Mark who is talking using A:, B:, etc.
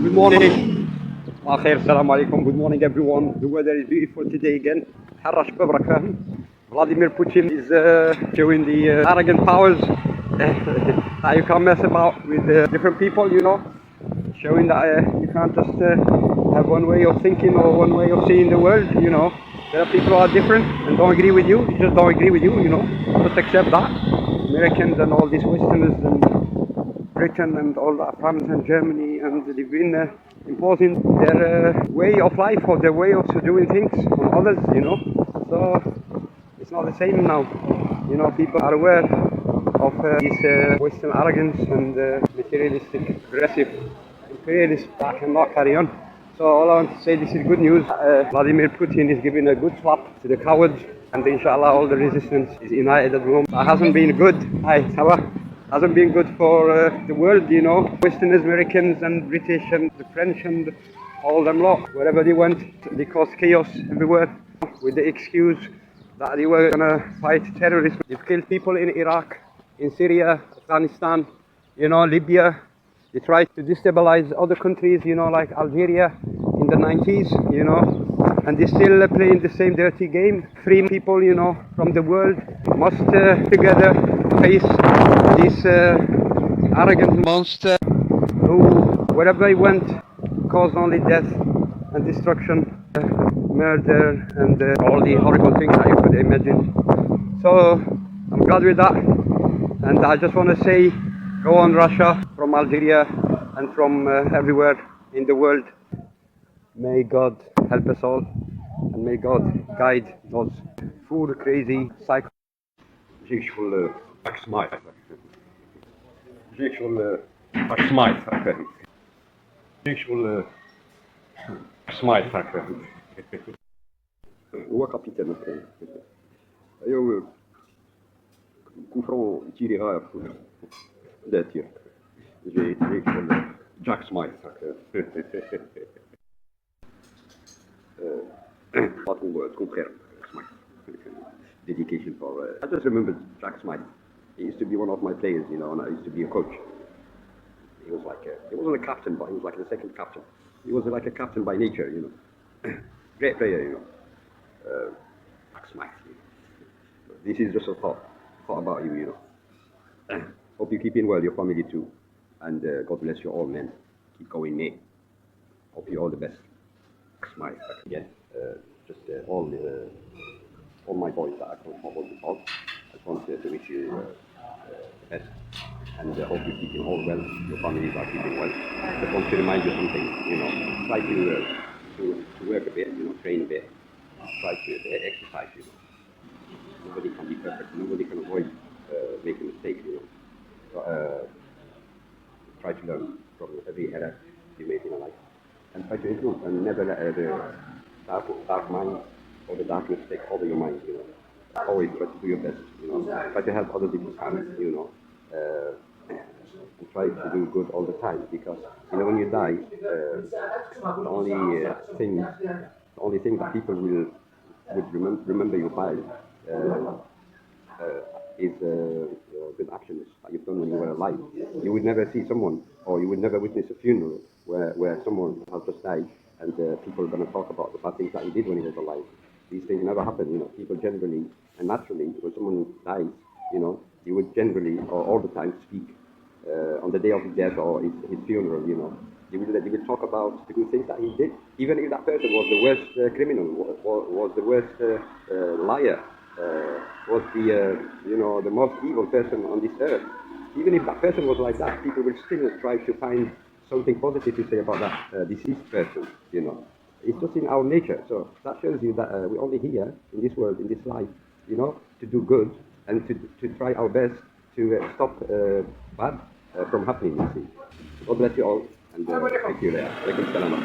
A: Good morning. Assalamu alaikum. Good morning, everyone. The weather is beautiful today again. حرة شباب راك فاهم. Vladimir Putin is showing the arrogant powers that you can't mess about with different people, you know. Showing that you can't just have one way of thinking or one way of seeing the world, you know. There are people who are different and don't agree with you. Just don't agree with you, you know. Just accept that. Americans and all these Westerners and Britain and all that, France and Germany, and they've been imposing their way of life or their way of doing things on others, you know. So it's not the same now. You know, people are aware of this Western arrogance and materialistic, aggressive, imperialist that cannot carry on. So all I want to say, this is good news. Vladimir Putin is giving a good slap to the cowards, and inshallah all the resistance is united at the moment. That hasn't been good. Hasn't been good for the world, you know. Westerners, Americans and British and the French and all them lot. Wherever they went, they caused chaos everywhere with the excuse that they were gonna fight terrorism. They've killed people in Iraq, in Syria, Afghanistan, you know, Libya. They tried to destabilize other countries, you know, like Algeria in the 90s, you know. And they're still playing the same dirty game. Free people, you know, from the world must together face this arrogant monster who, wherever he went, caused only death and destruction, murder, and all the horrible things that you could imagine. So I'm glad with that, and I just want to say, go on Russia, from Algeria and from everywhere in the world. May God help us all, and may God guide those fool, crazy, psycho.
B: Smile. Visual smile. Visual smile.
C: هو كابيتان ايوا كوفرون تيري غاف لا تير جاي شغل
B: Jack Smile.
C: contraire dedication for I just remember Jack Smith. He used to be one of my players, you know, and I used to be a coach. He was like he wasn't a captain, but he was like the second captain. He was like a captain by nature, you know. Great player, you know. Jack Smith. This is just a thought about you, you know. Hope you keep in well, your family too, and God bless you all, men. Keep going, mate. Hope you all the best. Jack Smith again. Just all my boys that I coach football before. I just want to wish you the best, and hope you're keeping all well. Your families are keeping well. Just want to remind you something, you know. Try to work a bit, you know, train a bit. Try to exercise, you know. Nobody can be perfect. Nobody can avoid making mistakes, you know. So, try to learn from every error you make in your life, and try to improve, and never let the dark mind or the darkness take over your mind, you know. Always try to do your best, you know. Try to help others if you can, you know. And try to do good all the time, because, you know, when you die, the only thing that people would remember you by is good actions that you've done when you were alive. You would never see someone, or you would never witness a funeral where someone has just died, and people are going to talk about the bad things that he did when he was alive. These things never happen, you know. People generally and naturally, when someone dies, you know, you would generally or all the time speak on the day of his death or his funeral, you know. They will talk about the good things that he did, even if that person was the worst criminal, was the worst liar, was the you know, the most evil person on this earth. Even if that person was like that, people will still try to find something positive to say about that deceased person, you know. It's just in our nature. So that shows you that we're only here in this world, in this life, you know, to do good and to try our best to stop bad from happening, you see. God bless you all, and thank you. Alaikum salam.